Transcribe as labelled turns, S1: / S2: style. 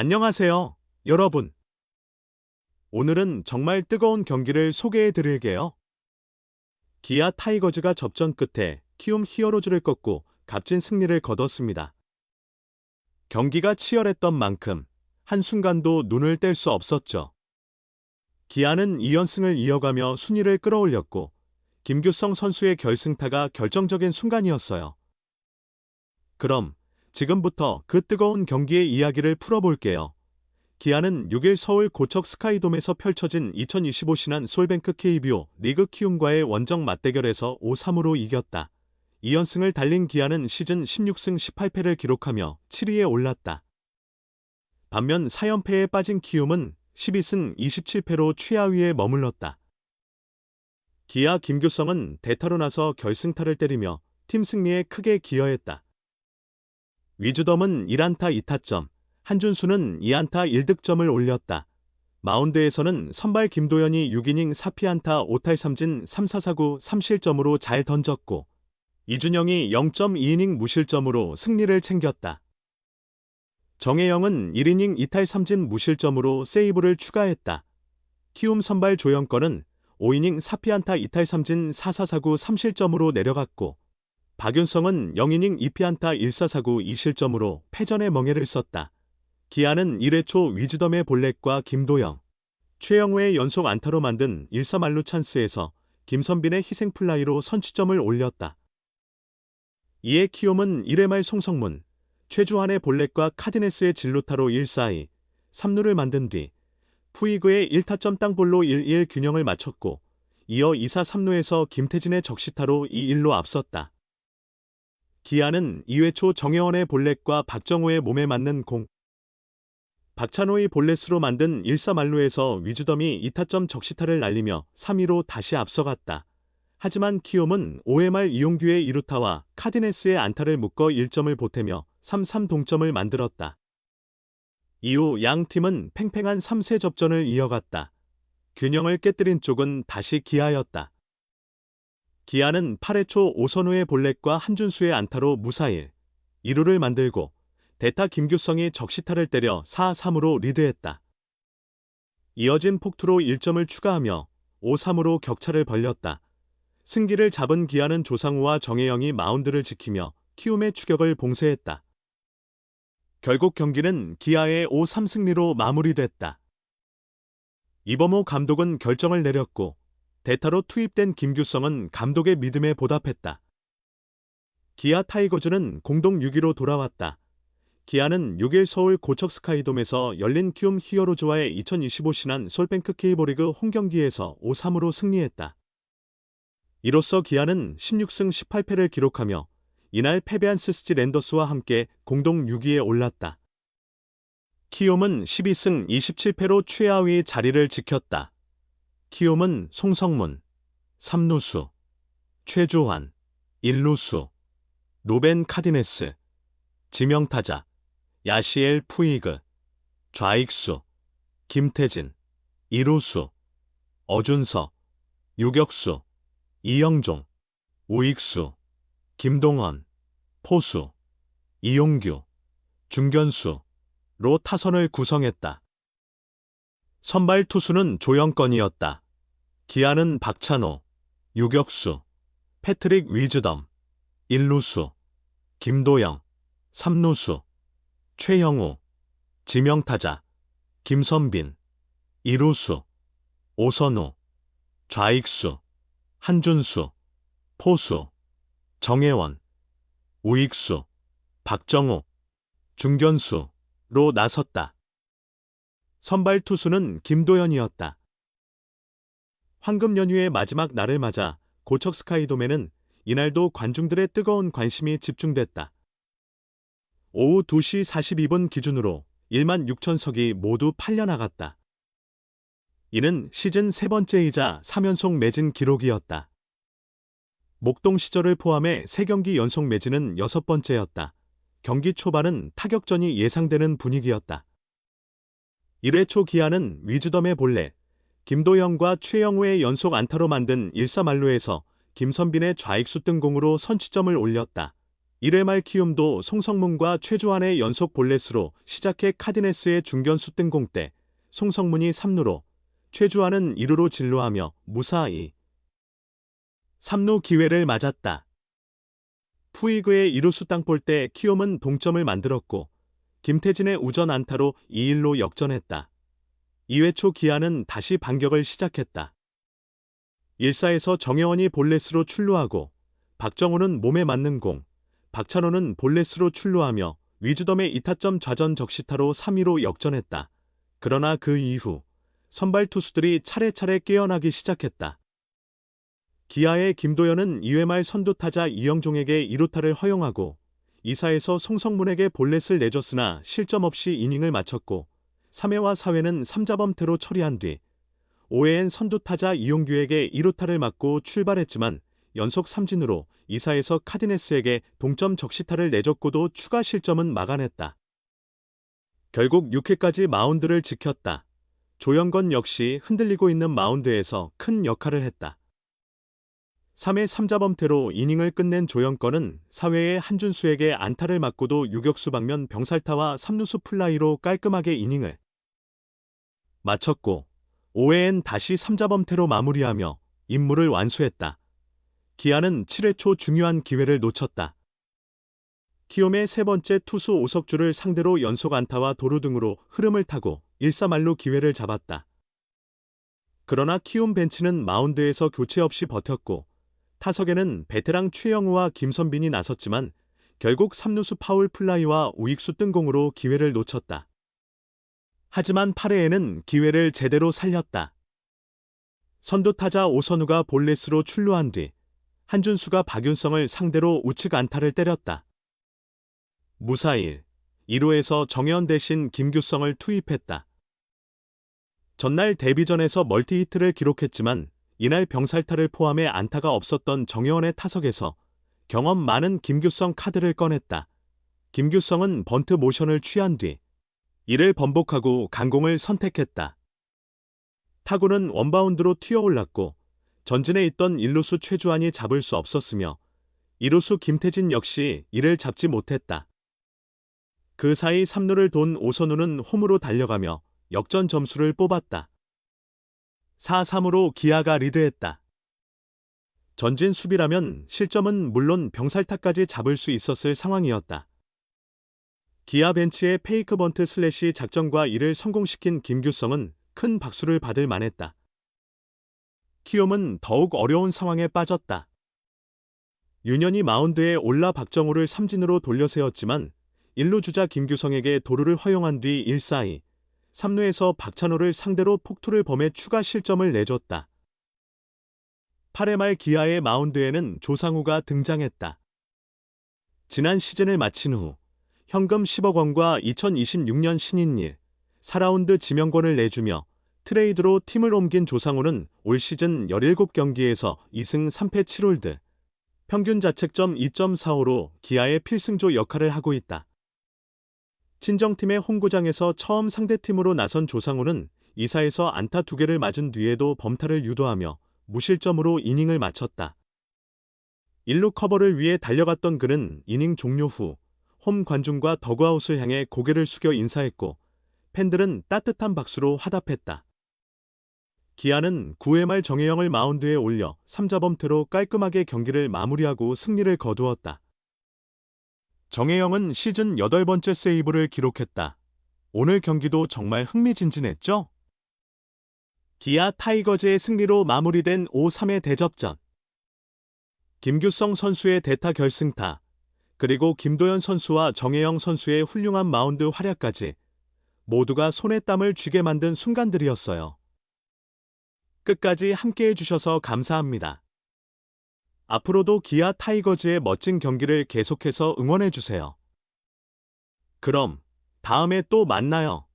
S1: 안녕하세요, 여러분. 오늘은 정말 뜨거운 경기를 소개해 드릴게요. 기아 타이거즈가 접전 끝에 키움 히어로즈를 꺾고 값진 승리를 거뒀습니다. 경기가 치열했던 만큼 한순간도 눈을 뗄 수 없었죠. 기아는 2연승을 이어가며 순위를 끌어올렸고 김규성 선수의 결승타가 결정적인 순간이었어요. 그럼 지금부터 그 뜨거운 경기의 이야기를 풀어볼게요. 기아는 6일 서울 고척 스카이돔에서 펼쳐진 2025 신한 솔뱅크 KBO 리그 키움과의 원정 맞대결에서 5-3으로 이겼다. 2연승을 달린 기아는 시즌 16승 18패를 기록하며 7위에 올랐다. 반면 4연패에 빠진 키움은 12승 27패로 최하위에 머물렀다. 기아 김규성은 대타로 나서 결승타를 때리며 팀 승리에 크게 기여했다. 위즈덤은 1안타 2타점, 한준수는 2안타 1득점을 올렸다. 마운드에서는 선발 김도현이 6이닝 4피안타 5탈3진 3사사구 3실점으로 잘 던졌고 이준영이 0.2이닝 무실점으로 승리를 챙겼다. 정혜영은 1이닝 2탈3진 무실점으로 세이브를 추가했다. 키움 선발 조영권은 5이닝 4피안타 2탈3진 4사사구 3실점으로 내려갔고 박윤성은 0이닝 2피안타 1사사구 2실점으로 패전의 멍해를 썼다. 기아는 1회 초 위즈덤의 볼넷과 김도영, 최영우의 연속 안타로 만든 1-3만루 찬스에서 김선빈의 희생플라이로 선취점을 올렸다. 이에 키움은 1회 말 송성문, 최주환의 볼넷과 카디네스의 진루타로 1-4-2, 3루를 만든 뒤 푸이그의 1타점 땅볼로 1-1 균형을 맞췄고 이어 2사 3루에서 김태진의 적시타로 2-1로 앞섰다. 기아는 2회 초 정혜원의 볼넷과 박정호의 몸에 맞는 공, 박찬호의 볼넷으로 만든 1-4만루에서 위즈덤이 2타점 적시타를 날리며 3-2로 다시 앞서갔다. 하지만 키움은 5회 말 이용규의 2루타와 카디네스의 안타를 묶어 1점을 보태며 3-3 동점을 만들었다. 이후 양 팀은 팽팽한 3세 접전을 이어갔다. 균형을 깨뜨린 쪽은 다시 기아였다. 기아는 8회 초 오선우의 볼넷과 한준수의 안타로 무사히 2루를 만들고 대타 김규성이 적시타를 때려 4-3으로 리드했다. 이어진 폭투로 1점을 추가하며 5-3으로 격차를 벌렸다. 승기를 잡은 기아는 조상우와 정혜영이 마운드를 지키며 키움의 추격을 봉쇄했다. 결국 경기는 기아의 5-3 승리로 마무리됐다. 이범호 감독은 결정을 내렸고 대타로 투입된 김규성은 감독의 믿음에 보답했다. 기아 타이거즈는 공동 6위로 돌아왔다. 기아는 6일 서울 고척 스카이돔에서 열린 키움 히어로즈와의 2025 신한 솔뱅크 K리그 홈경기에서 5-3으로 승리했다. 이로써 기아는 16승 18패를 기록하며 이날 패배한 스스지 랜더스와 함께 공동 6위에 올랐다. 키움은 12승 27패로 최하위 자리를 지켰다. 키움은 송성문, 3루수, 최주환, 1루수, 노벤 카디네스, 지명타자, 야시엘 푸이그, 좌익수, 김태진, 2루수, 어준서, 유격수, 이영종, 우익수, 김동원, 포수, 이용규, 중견수로 타선을 구성했다. 선발 투수는 조영권이었다. 기아는 박찬호, 유격수, 패트릭 위즈덤, 1루수, 김도영, 3루수, 최영우, 지명타자, 김선빈, 2루수, 오선우, 좌익수, 한준수, 포수, 정혜원, 우익수, 박정우, 중견수로 나섰다. 선발 투수는 김도현이었다. 황금 연휴의 마지막 날을 맞아 고척 스카이돔에는 이날도 관중들의 뜨거운 관심이 집중됐다. 오후 2시 42분 기준으로 1만 6천석이 모두 팔려나갔다. 이는 시즌 세 번째이자 3연속 매진 기록이었다. 목동 시절을 포함해 3경기 연속 매진은 6번째였다. 경기 초반은 타격전이 예상되는 분위기였다. 1회 초 기아는 위즈덤의 볼넷, 김도영과 최영우의 연속 안타로 만든 1-4만루에서 김선빈의 좌익수 뜬공으로 선취점을 올렸다. 1회 말 키움도 송성문과 최주환의 연속 볼넷으로 시작해 카디네스의 중견수 뜬공때 송성문이 3루로, 최주환은 2루로 진루하며 무사히 3루 기회를 맞았다. 푸이그의 2루수 땅볼때 키움은 동점을 만들었고 김태진의 우전 안타로 2-1로 역전했다. 2회 초 기아는 다시 반격을 시작했다. 1사에서 정혜원이 볼넷으로 출루하고 박정우는 몸에 맞는 공, 박찬호는 볼넷으로 출루하며 위즈덤의 2타점 좌전 적시타로 3-2로 역전했다. 그러나 그 이후 선발 투수들이 차례차례 깨어나기 시작했다. 기아의 김도현은 2회 말 선두타자 이영종에게 2루타를 허용하고 2사에서 송성문에게 볼넷을 내줬으나 실점 없이 이닝을 마쳤고 3회와 4회는 3자범퇴로 처리한 뒤 5회엔 선두타자 이용규에게 2루타를 맞고 출발했지만 연속 삼진으로 2사에서 카디네스에게 동점 적시타를 내줬고도 추가 실점은 막아냈다. 결국 6회까지 마운드를 지켰다. 조영건 역시 흔들리고 있는 마운드에서 큰 역할을 했다. 3회 3자범퇴로 이닝을 끝낸 조영건은 4회에 한준수에게 안타를 맞고도 유격수 방면 병살타와 3루수 플라이로 깔끔하게 이닝을 마쳤고 5회엔 다시 3자범퇴로 마무리하며 임무를 완수했다. 기아는 7회 초 중요한 기회를 놓쳤다. 키움의 세 번째 투수 오석주를 상대로 연속 안타와 도루 등으로 흐름을 타고 1사 말로 기회를 잡았다. 그러나 키움 벤치는 마운드에서 교체 없이 버텼고 타석에는 베테랑 최영우와 김선빈이 나섰지만 결국 3루수 파울 플라이와 우익수 뜬공으로 기회를 놓쳤다. 하지만 8회에는 기회를 제대로 살렸다. 선두타자 오선우가 볼넷으로 출루한 뒤 한준수가 박윤성을 상대로 우측 안타를 때렸다. 무사히 1루에서 정혜원 대신 김규성을 투입했다. 전날 데뷔전에서 멀티히트를 기록했지만 이날 병살타를 포함해 안타가 없었던 정혜원의 타석에서 경험 많은 김규성 카드를 꺼냈다. 김규성은 번트 모션을 취한 뒤 이를 번복하고 강공을 선택했다. 타구는 원바운드로 튀어올랐고 전진에 있던 1루수 최주환이 잡을 수 없었으며 2루수 김태진 역시 이를 잡지 못했다. 그 사이 3루를 돈 오선우는 홈으로 달려가며 역전 점수를 뽑았다. 4-3으로 기아가 리드했다. 전진 수비라면 실점은 물론 병살타까지 잡을 수 있었을 상황이었다. 기아 벤치의 페이크 번트 슬래시 작전과 이를 성공시킨 김규성은 큰 박수를 받을 만했다. 키움은 더욱 어려운 상황에 빠졌다. 윤현이 마운드에 올라 박정우를 삼진으로 돌려세웠지만 1루 주자 김규성에게 도루를 허용한 뒤 1사2, 3루에서 박찬호를 상대로 폭투를 범해 추가 실점을 내줬다. 8회 말 기아의 마운드에는 조상우가 등장했다. 지난 시즌을 마친 후 현금 10억 원과 2026년 신인일 4라운드 지명권을 내주며 트레이드로 팀을 옮긴 조상우는 올 시즌 17경기에서 2승 3패 7홀드, 평균 자책점 2.45로 기아의 필승조 역할을 하고 있다. 친정팀의 홈구장에서 처음 상대팀으로 나선 조상우는 2사에서 안타 2개를 맞은 뒤에도 범타를 유도하며 무실점으로 이닝을 마쳤다. 1루 커버를 위해 달려갔던 그는 이닝 종료 후 홈 관중과 더그아웃을 향해 고개를 숙여 인사했고 팬들은 따뜻한 박수로 화답했다. 기아는 9회 말 정혜영을 마운드에 올려 3자범퇴로 깔끔하게 경기를 마무리하고 승리를 거두었다. 정혜영은 시즌 8번째 세이브를 기록했다. 오늘 경기도 정말 흥미진진했죠? 기아 타이거즈의 승리로 마무리된 5-3의 대접전. 김규성 선수의 대타 결승타, 그리고 김도현 선수와 정혜영 선수의 훌륭한 마운드 활약까지 모두가 손에 땀을 쥐게 만든 순간들이었어요. 끝까지 함께해 주셔서 감사합니다. 앞으로도 기아 타이거즈의 멋진 경기를 계속해서 응원해 주세요. 그럼 다음에 또 만나요.